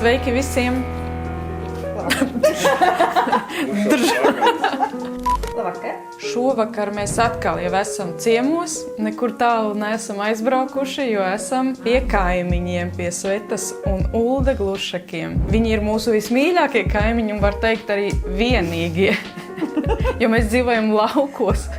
Sveiki visiem! Labvakar! Šovakar mēs atkal jau esam ciemos, nekur tālu neesam aizbraukuši, jo esam pie kaimiņiem, pie Svetas un Ulda Glušakiem. Viņi ir mūsu vismīļākie kaimiņi un var teikt arī vienīgie, jo mēs dzīvojam laukos.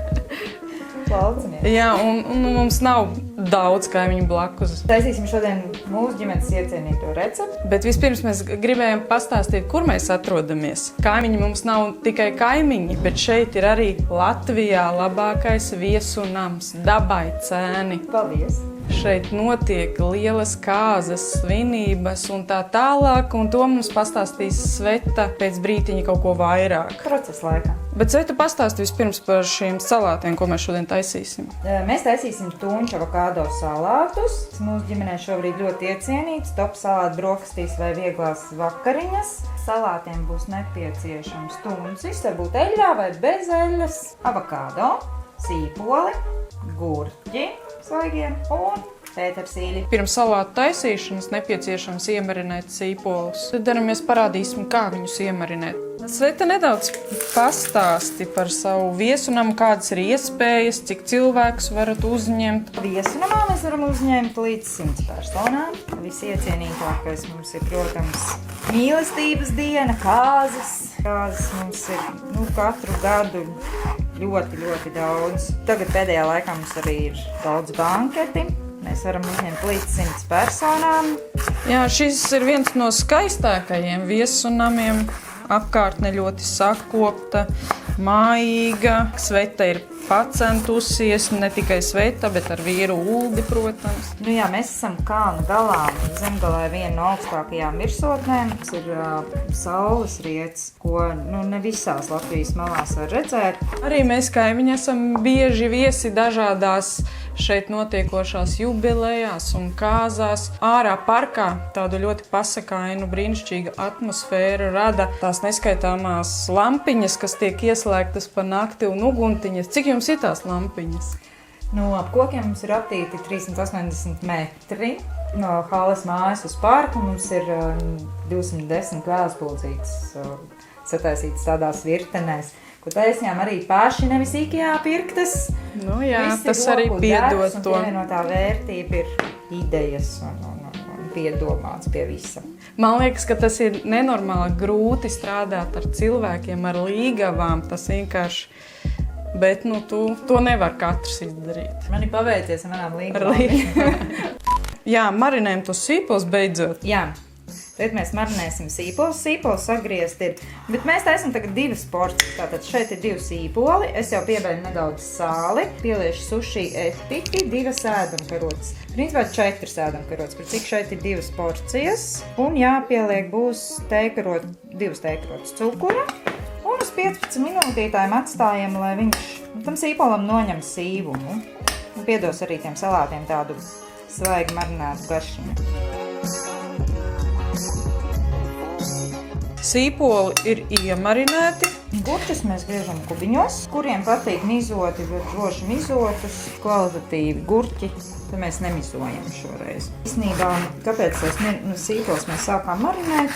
Laucimies. Jā, un mums nav daudz kaimiņu blakus. Taisīsim šodien mūsu ģimenes iecienīto recepti. Bet vispirms mēs gribējām pastāstīt, kur mēs atrodamies. Kaimiņi mums nav tikai kaimiņi, bet šeit ir arī Latvijā labākais viesu nams, Dabai Cēni. Paldies! Šeit notiek lielas kāzas, svinības un tā tālāk, un to mums pastāstīs Sveta pēc brītiņa kaut ko vairāk. Procesa laikā. Bet Sveta pastāst vispirms par šiem salātiem, ko mēs šodien taisīsim. Mēs taisīsim tunču avokādo salātus. Mūsu ģimenē šobrīd ļoti iecienīts, top salātu brokastīs vai vieglās vakariņas. Salātiem būs nepieciešams tuncis, varbūt eļļā vai bez eļļas, avokādo, sīpoli, gurķi svaigie un pētersīļi. Pirms salātu taisīšanas nepieciešams iemarinēt sīpolus. Tad daramies parādīsim, kā viņus iemarinēt. Sveta nedaudz pastāsti par savu viesunamu, kādas ir iespējas, cik cilvēkus varat uzņemt. Viesunamā mēs varam uzņemt līdz 100 personām. Visiecienītākais mums ir, protams, mīlestības diena, kāzas. Kāzas mums ir katru gadu ļoti daudz. Tagad pēdējā laikā mums arī ir daudz banketi. Mēs varam uzņemt līdz 100 personām. Jā, šis ir viens no skaistākajiem viesunamiem. Apkārtne ļoti sakopta, mājīga. Sveta ir pacentusies, ne tikai Sveta, bet ar vīru Uldi, protams. Jā, mēs esam kalnu galā, zemgalē viena no augstākajām virsotnēm. Tas ir saules rietis, ko ne visās Latvijas malās var redzēt. Arī mēs kaimiņi esam bieži viesi dažādās šeit notiekošās jubilejās un kāzās. Ārā parkā tādu ļoti pasakainu, brīnišķīgu atmosfēru rada tās neskaitāmās lampiņas, kas tiek ieslēgtas pa nakti un uguntiņas. Cik jums ir tās lampiņas? Ap kokiem mums ir aptīti 380 metri. No Halles mājas uz parku mums ir 210 kvēlspulcītes sataisītas tādās virtenēs, ko taisījām arī paši, nevis IKEA pirktas. Jā, tas arī piedod to. Pievienotā vērtība ir idejas un piedomāts pie visa. Man liekas, ka tas ir nenormāli grūti strādāt ar cilvēkiem, ar līgavām. Tas vienkārši, bet to nevar katrs izdarīt. Man ir paveicies ar manām līgavām. Jā, marinējam tos sīpols beidzot. Jā. Tad mēs marinēsim sīpolus. Sīpols sagriezt ir, bet mēs taisam tagad divas porcijas. Tātad šeit ir 2 sīpoli. Es jau piebeidzu nedaudz sāli. Pieliešu suši etiķi, 2 ēdamkarotes. Principā 4 ēdamkarotes, par cik šeit ir 2 porcijas. Un jāpieliek būs 2 tēkarotes cukura. Un uz 15 minūtītājiem atstājam, lai viņš tam sīpolam noņem sīvumu. Un piedos arī tiem salātiem tādu svaigi marinētu garšiņu. Sīpoli ir iemarinēti. Gurķus mēs griežam kubiņos, kuriem patīk mizoti, bet droši mizotus, kvalitatīvi gurķi. Tad mēs nemizojam šoreiz. Īsnībā, kāpēc sīpols mēs sākām marinēt?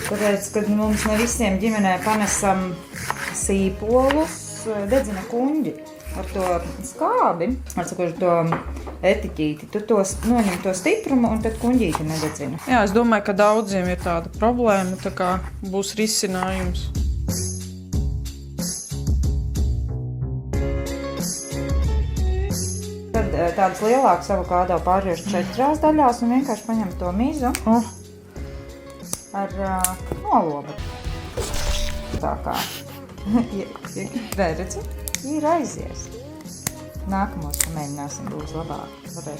Tāpēc, kad mums ne visiem ģimenē panesam sīpolus, dedzina kuņģi. Ar to skābi, ar to etiķīti, tu noņem to stiprumu un tad kuņģīti nededzina. Jā, es domāju, ka daudziem ir tāda problēma, tā kā būs risinājums. Tad tādas lielākas avokādo pārgriež 4 daļās un vienkārši paņem to mizu ar nolobu. Tā kā, redzi? Ir aizies. Nākamos pamēģināsim, būs labāk.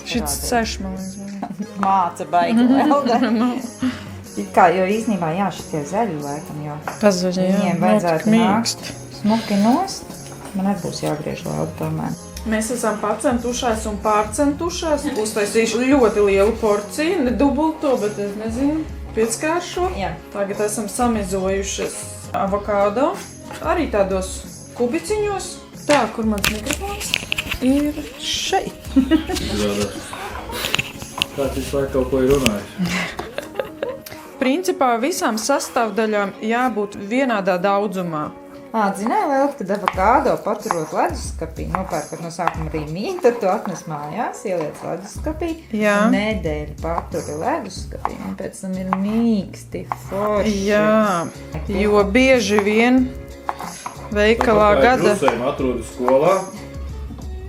Šis seš, man liekas. Māca baigi vēl. Jo īstenībā šitie zaļi laikam, jo pazaļi, viņiem vajadzētu nākt smuki nost. Man arī būs jāgriež lēdu tomēr. Mēs esam pacentušās un pārcentušās. Uztaisīšu ļoti lielu porciju, ne dubulto, bet es nezinu, 5-kāršo. Tagad esam samizojušas avokādo, arī tādos kubiciņos. Tā, kur mans mikrofons ir šeit. Kāds visu laiku kaut ko ir runājis. principā visām sastāvdaļām jābūt vienādā daudzumā. Zināji, Lēlīt, kad avokādo paturot leduskapī, nopērkot no sākuma arī mīnu, tad tu atnes mājās, ieliec leduskapī, nedēļu paturi leduskapī, un pēc tam ir mīksti, forši. Jā, jo bieži vien veikalā gada... Rusēm atrodi skolā,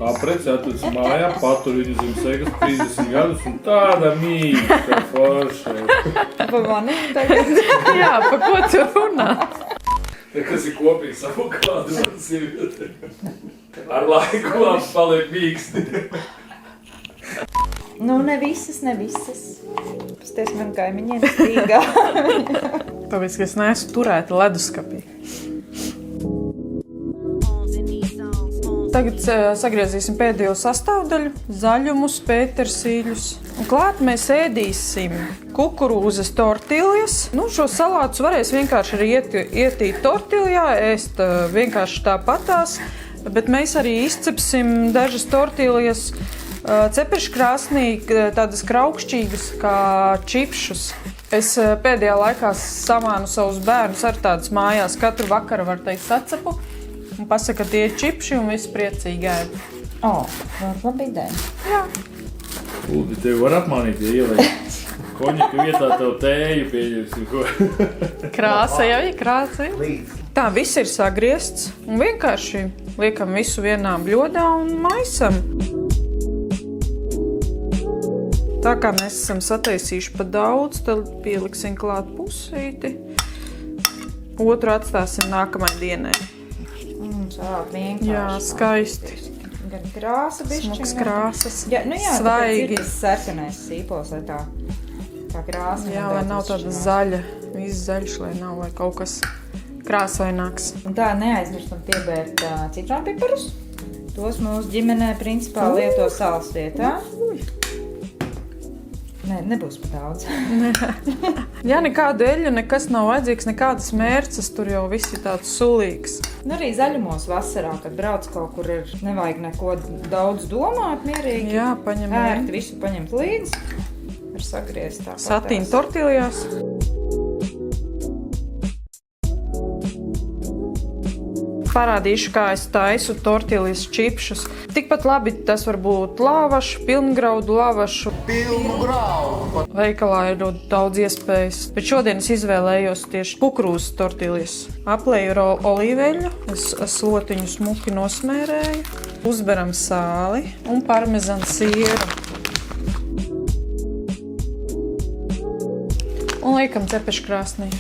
apreci, atrodi mājā, paturi viņu zem segas 30 gadus, un tāda mīksta, forša. Pa mani tagad? Jā, pa ko tu runā? Kas ir kopīgs avokādu un sieviete. Ar laiku labs paliek mīksti. Nu, ne visas. Pasties man kaimiņiem stīgā. Tāpēc, ka es neesmu turēta leduskapī. Tagad sagriezīsim pēdējo sastāvdaļu – zaļumus, pētersīļus. Un klāt mēs ēdīsim kukurūzas tortiljas. Šo salātus varēs vienkārši arī ietīt tortiljā, ēst vienkārši tāpatās. Bet mēs arī izcepsim dažas tortiljas cepeškrāsnī, tādas kraukšķīgas kā čipšus. Es pēdējā laikā samānu savus bērnus ar tādas mājās. Katru vakaru, var teikt, sacepu. Un pasaka, ka tie ir čipši un viss priecīgi ēd. Labi ideja. Jā. Uldi, tevi var apmānīt, ja ieliek koņaka vietā tev tēju pieņemsim. Krāsa jau ir krāsa. Tā, viss ir sagriezts un vienkārši liekam visu vienā bļodā un maisam. Tā kā mēs esam sataisījuši pa daudz, tad pieliksim klāt pusīti. Otru atstāsim nākamai dienai. Salāt vienkārši. Jā, skaisti. Gan krāsa bišķiņa. Smuks krāsas. Jā, svaigi. Ir tas sarkanais sīpols, lai tā krāsa. Jā, lai nav tāda zaļa. Viss zaļš, lai nav, lai kaut kas krāsaināks. Un tā neaizmirstam piebērt citronpiparus. Tos mūsu ģimenē principā lieto sāls vietā. Nebūs pa daudz. Ja nekādu eļļu, nekas nav vajadzīgs, nekādas mērces, tur jau viss ir tāds sulīgs. Arī zaļumos vasarā, kad brauc kaut kur, nevajag neko daudz domāt, mierīgi. Jā, paņem ērti visu paņemt līdzi, var sagriezt tāpat. Satīna tortiljās. Parādīšu, kā es taisu tortiljas čipšus. Tikpat labi tas var būt lāvašu, pilngraudu lāvašu. Veikalā ir ļoti daudz iespējas, bet šodien es izvēlējos tieši kukurūzas tortiljas. Aplēju ar olīveļu, es slotiņu smuki nosmērēju, uzberam sāli un parmezanu sieru. Un liekam cepeškrāsnī.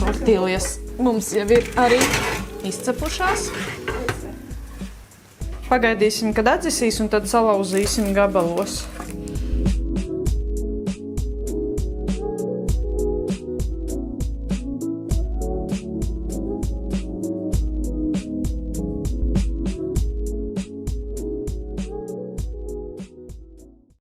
Tortiljas mums jau ir arī izcepušās. Pagaidīsim, kad atdzisīs, un tad salauzīsim gabalos.